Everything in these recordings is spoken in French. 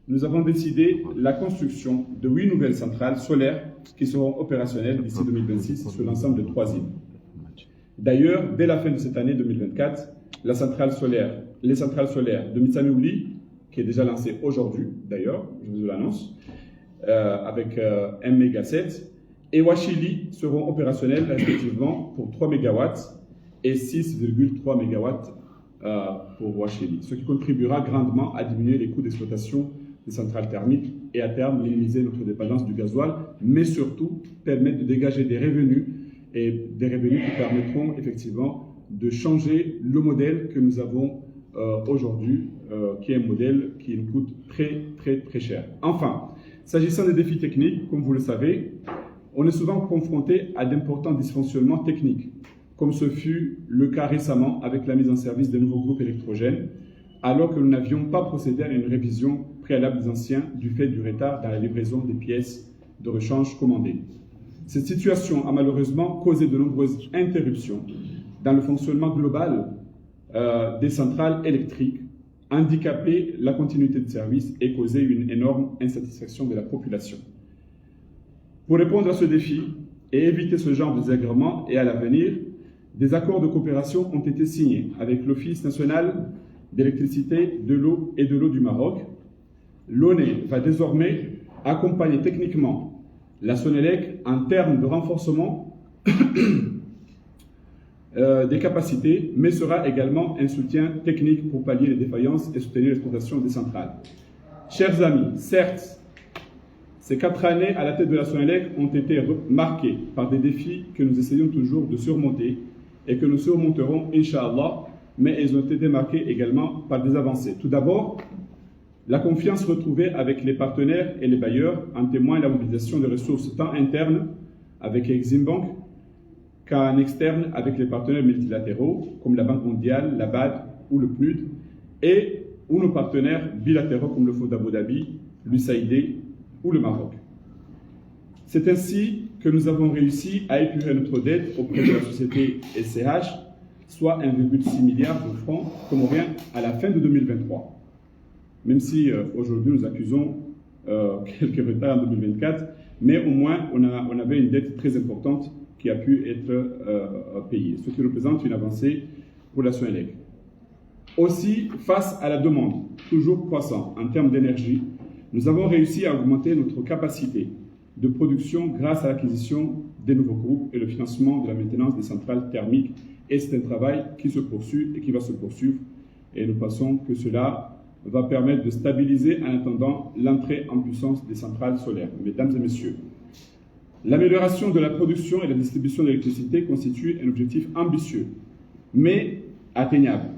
nous avons décidé la construction de 8 nouvelles centrales solaires qui seront opérationnelles d'ici 2026 sur l'ensemble de 3 îles. D'ailleurs, dès la fin de cette année 2024, les centrales solaires de Mitsamiouli, qui est déjà lancée aujourd'hui, d'ailleurs, je vous l'annonce, avec 1 MW7, et Wachili seront opérationnels respectivement pour 3 MW et 6,3 MW pour Wachili, ce qui contribuera grandement à diminuer les coûts d'exploitation des centrales thermiques et à terme minimiser notre dépendance du gasoil, mais surtout permettre de dégager des revenus et des revenus qui permettront effectivement de changer le modèle que nous avons aujourd'hui, qui est un modèle qui nous coûte très cher. Enfin, s'agissant des défis techniques, comme vous le savez, on est souvent confronté à d'importants dysfonctionnements techniques, comme ce fut le cas récemment avec la mise en service des nouveaux groupes électrogènes, alors que nous n'avions pas procédé à une révision préalable des anciens du fait du retard dans la livraison des pièces de rechange commandées. Cette situation a malheureusement causé de nombreuses interruptions dans le fonctionnement global des centrales électriques, handicapé la continuité de service et causé une énorme insatisfaction de la population. Pour répondre à ce défi et éviter ce genre de désagréments et à l'avenir, des accords de coopération ont été signés avec l'Office national d'électricité, de l'eau et de l'eau du Maroc. L'ONE va désormais accompagner techniquement la Sonelec en termes de renforcement des capacités, mais sera également un soutien technique pour pallier les défaillances et soutenir l'exploitation des centrales. Chers amis, certes, ces 4 années à la tête de la Sonelec ont été marquées par des défis que nous essayons toujours de surmonter et que nous surmonterons, Inch'Allah, mais elles ont été marquées également par des avancées. Tout d'abord, la confiance retrouvée avec les partenaires et les bailleurs en témoigne la mobilisation de ressources tant internes avec Exim Bank qu'en externe avec les partenaires multilatéraux comme la Banque mondiale, la BAD ou le PNUD et ou nos partenaires bilatéraux comme le Fonds d'Abu Dhabi, l'USAID ou le Maroc. C'est ainsi que nous avons réussi à épurer notre dette auprès de la société SCH, soit 1,6 milliard de francs comoriens à la fin de 2023. Même si aujourd'hui nous accusons quelques retards en 2024, mais au moins on avait une dette très importante qui a pu être payée, ce qui représente une avancée pour la Sonelec. Aussi, face à la demande toujours croissante en termes d'énergie, nous avons réussi à augmenter notre capacité de production grâce à l'acquisition des nouveaux groupes et le financement de la maintenance des centrales thermiques. Et c'est un travail qui se poursuit et qui va se poursuivre. Et nous pensons que cela va permettre de stabiliser en attendant l'entrée en puissance des centrales solaires. Mesdames et messieurs, l'amélioration de la production et la distribution d'électricité constitue un objectif ambitieux, mais atteignable,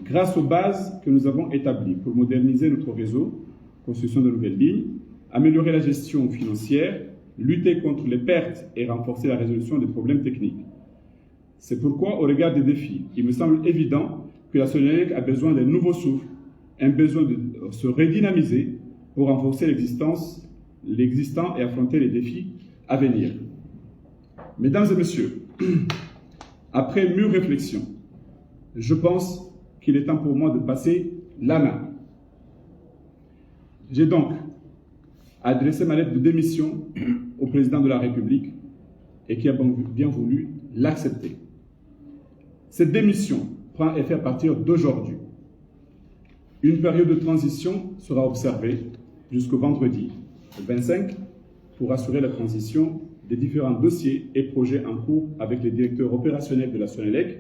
grâce aux bases que nous avons établies pour moderniser notre réseau, construction de nouvelles lignes, améliorer la gestion financière, lutter contre les pertes et renforcer la résolution des problèmes techniques. C'est pourquoi, au regard des défis, il me semble évident que la Sonelec a besoin d'un nouveau souffle, un besoin de se redynamiser pour renforcer l'existant et affronter les défis à venir. Mesdames et messieurs, après mûre réflexion, je pense qu'il est temps pour moi de passer la main. J'ai donc adressé ma lettre de démission au président de la République et qui a bien voulu l'accepter. Cette démission prend effet à partir d'aujourd'hui. Une période de transition sera observée jusqu'au vendredi 25 pour assurer la transition des différents dossiers et projets en cours avec les directeurs opérationnels de la Sonelec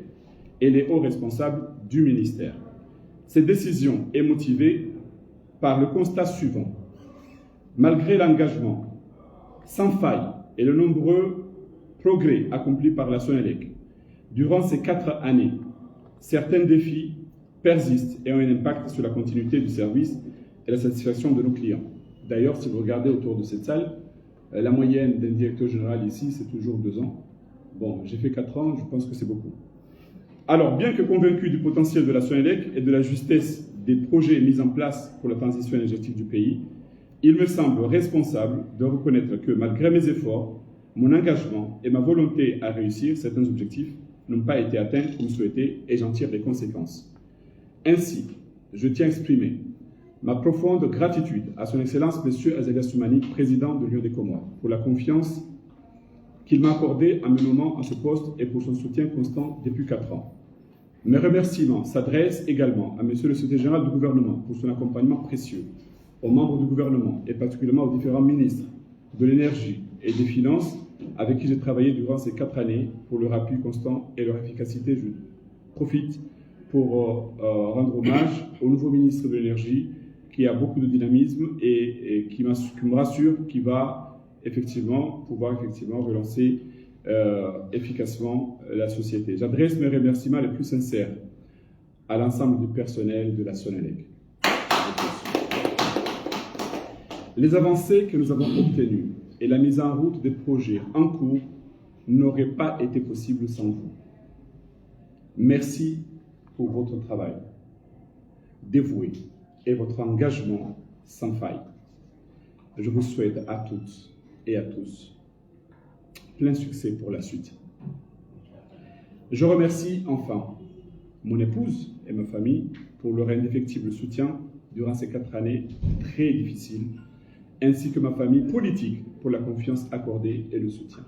et les hauts responsables du ministère. Cette décision est motivée par le constat suivant. Malgré l'engagement sans faille et le nombreux progrès accomplis par la Sonelec, durant ces 4 années, certains défis persistent et ont un impact sur la continuité du service et la satisfaction de nos clients. D'ailleurs, si vous regardez autour de cette salle, la moyenne d'un directeur général ici, c'est toujours 2 ans. Bon, j'ai fait 4 ans, je pense que c'est beaucoup. Alors, bien que convaincu du potentiel de la Sonelec et de la justesse des projets mis en place pour la transition énergétique du pays, il me semble responsable de reconnaître que, malgré mes efforts, mon engagement et ma volonté à réussir certains objectifs n'ont pas été atteints comme souhaité et j'en tire les conséquences. Ainsi, je tiens à exprimer Ma profonde gratitude à son Excellence M. Azalia Soumani, président de l'Union des Comores, pour la confiance qu'il m'a accordée en me nommant à ce poste et pour son soutien constant depuis 4 ans. Mes remerciements s'adressent également à M. le secrétaire général du gouvernement pour son accompagnement précieux, aux membres du gouvernement et particulièrement aux différents ministres de l'énergie et des finances avec qui j'ai travaillé durant ces 4 années pour leur appui constant et leur efficacité. Je profite pour rendre hommage au nouveau ministre de l'énergie qui a beaucoup de dynamisme et qui me rassure qu'il va effectivement pouvoir relancer efficacement la société. J'adresse mes remerciements les plus sincères à l'ensemble du personnel de la Sonelec. Les avancées que nous avons obtenues et la mise en route des projets en cours n'auraient pas été possibles sans vous. Merci pour votre travail dévoué et votre engagement sans faille. Je vous souhaite à toutes et à tous plein succès pour la suite. Je remercie enfin mon épouse et ma famille pour leur indéfectible soutien durant ces 4 années très difficiles, ainsi que ma famille politique pour la confiance accordée et le soutien.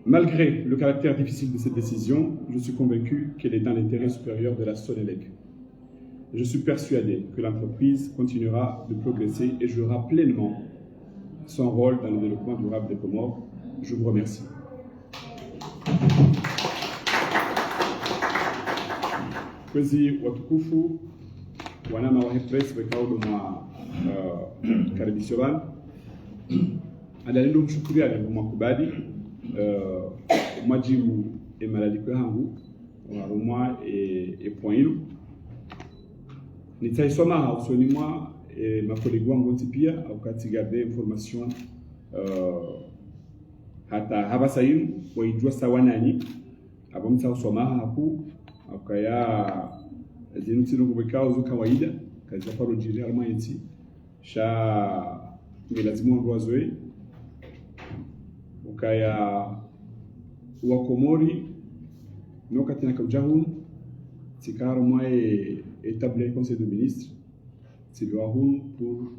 Malgré le caractère difficile de cette décision, je suis convaincu qu'elle est dans l'intérêt supérieur de la Sonelec. Je suis persuadé que l'entreprise continuera de progresser et jouera pleinement son rôle dans le développement durable des Comores. Je vous remercie. Kwezi watukufu wanama wa press wekaudo mwa karibisho bana adalindo mshukuri alimwa kubadi majibu emalaliko yangu warumwa e pointu nitaisoma hausoni mwa makolegi wangu wote pia au katigarde information hata habasayiru waijua sawa nani abamta usoma haku akaya zinutino kubekao zo kawaida kaza paro jiri almaiti sha lazima ndwazoe ukaya wakomori nokati na kabjahun tikaro mwae établir le conseil de ministres, c'est le Haroun pour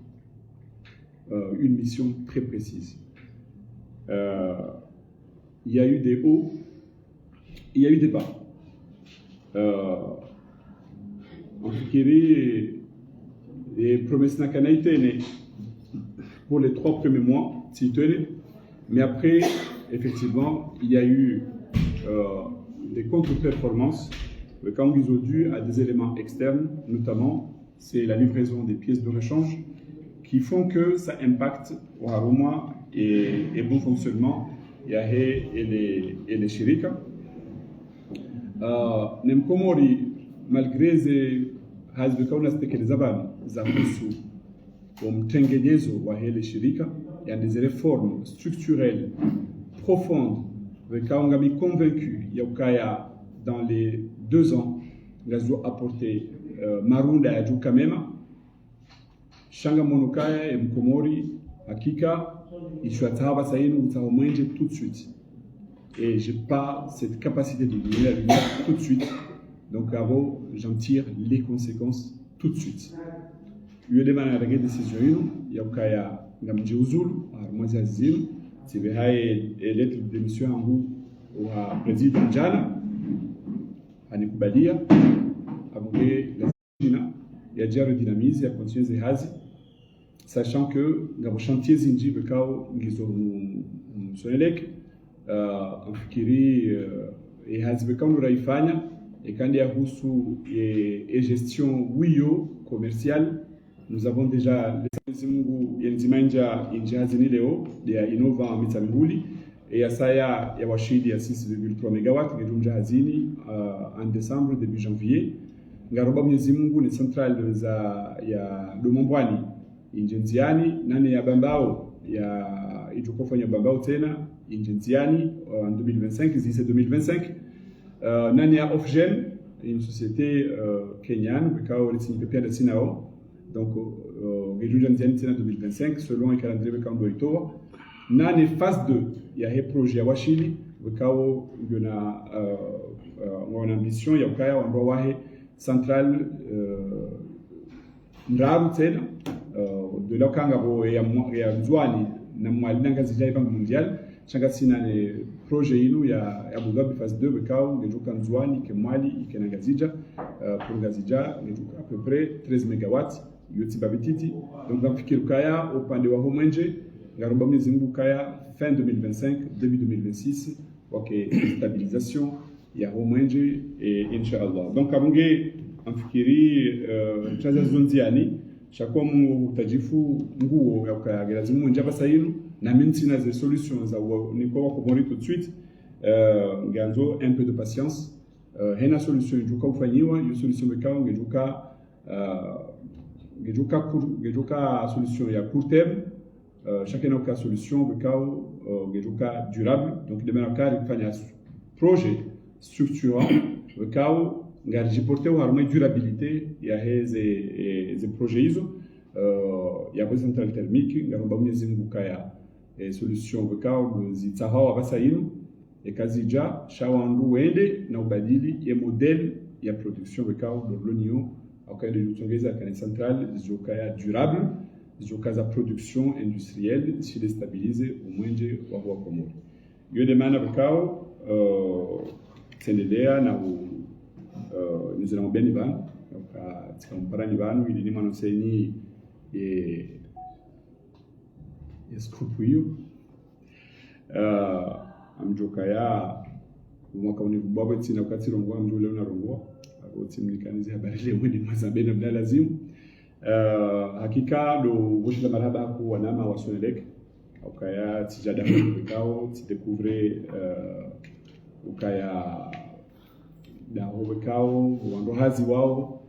une mission très précise. Il y a eu des hauts, il y a eu des bas. En tout cas, les promesses n'a qu'à été pour les 3 premiers mois, mais après, effectivement, il y a eu des contre-performances. Quand ils ont dû à des éléments externes, notamment, c'est la livraison des pièces de rechange qui font que ça impacte au aroma et bon fonctionnement et les shirika. Nemkomori, malgré ces hazbekauna stekelezabana za kuhusu umtengenezo wa hele shirika, il y a des réformes structurelles profondes. On a convaincu Yaukaya dans les 2 ans, nous avons apporté Marunda ya Juka Mema, Shanga Monokaya et Mkomori, Akika, Ishuataba Saïnou, Utaomwenje tout de suite. Et je n'ai pas cette capacité de donner la lumière tout de suite. Donc, avant, j'en tire les conséquences tout de suite. Il y a des décisions, il y a Gamji Uzul, Armoisia Zil, c'est vrai, et lettre de démission en vous au président Jana. Anikubalia abonge la China ya jaro dynamisme ya continuer zihazi sachant que ngabo chantier zinji bekao ngizo Sonelec mfikiri hazi bekao nuraifanya kandi yahusu et gestion wiyo commercial. Nous avons déjà les mungu yenzimanja injazi leo ya Innova Mitambuli et à ça, il y a washidi ya 6,3 MW ngirumja hazini en décembre début janvier. Ngaroba Mwenyezi Mungu ni centrale ya Lumombwani injenziani nane ya Bambao ya itukofanya Bambao tena injenziani en 2025 d'ici 2025. Nane ya Ofgen une société kenyane bekao litini pepia de Sinao donc injenziani tena 2025 selon le calendrier bekao doitoa. Nane phase 2 il y a un projet à Washili, il y a une ambition, il y a une centrale ndaru tena de la kanga bo ya mzwani na mwalina ngazi jai bank mondial changa sina ne projet inu ya Abu Dhabi phase 2 bekao ngejuka mzwani ke mwali ikena ngazija pour ngazija ngejuka à peu près 13 megawatts yoti babititi donc ngafikiri kaya upande wa homwenje ngaromba mzingu kaya fin 2025 début 2026 wake stabilisation ya homwenje et inshallah donc abunge amfikiri chaza zonziani shakwa mu tajifu nguo yakagera zimu njaba sayinu na minti na ze solutions za niko wako mori tout de suite nganzo un peu de patience hena solution njuka ufanyiwa hiyo solution bekao ngejuka solution ya court terme chacun a une solution bekao ngejuka durable donc de même cas kufanya projet structurant bekao ngarji porter wa harma durabilité ya heze projet hizo ya kwa centrale thermique ngaromba mnyezinguka ya solution bekao zitahawa basainu ekazija shawandu wende na ubadili ya model ya production bekao de l'Union akende lutongeza kana centrale zizokaya durable zizokaza production industrielle si déstabiliser umwenje wa kwa komori yo de mana bekao tendelea na nizira mbeni bana katika mparani banu ili ni manoseni skrupuyo amjoka ya mwaka univubaba tina wakati rongwa mjule unarongwa oti mnikanizi habari leo ni mazabena bila lazimu hakika do woshi la marhaba ku wanama wa Sonelec ukaya tijada bekao tidécouvrir ukaya da bekao wando hazi wao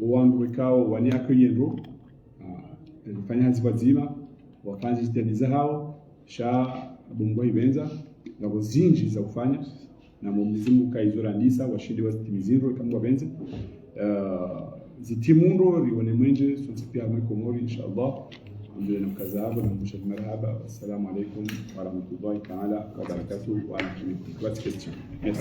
wando bekao wani akoyendo fanya hazi wazima wafanye jitihada hao sha bungwa ibenza ngabo zinji za kufanya na Mwenyezi kaizorandisa washindi wazitimizinro kama benza zitimundo rione mwenje sonsipia muri Komori inshallah ndio na mkazaba na mshahidi marhaba assalamu alaykum wa rahmatullahi ta'ala wa barakatuh wa alaykum question yes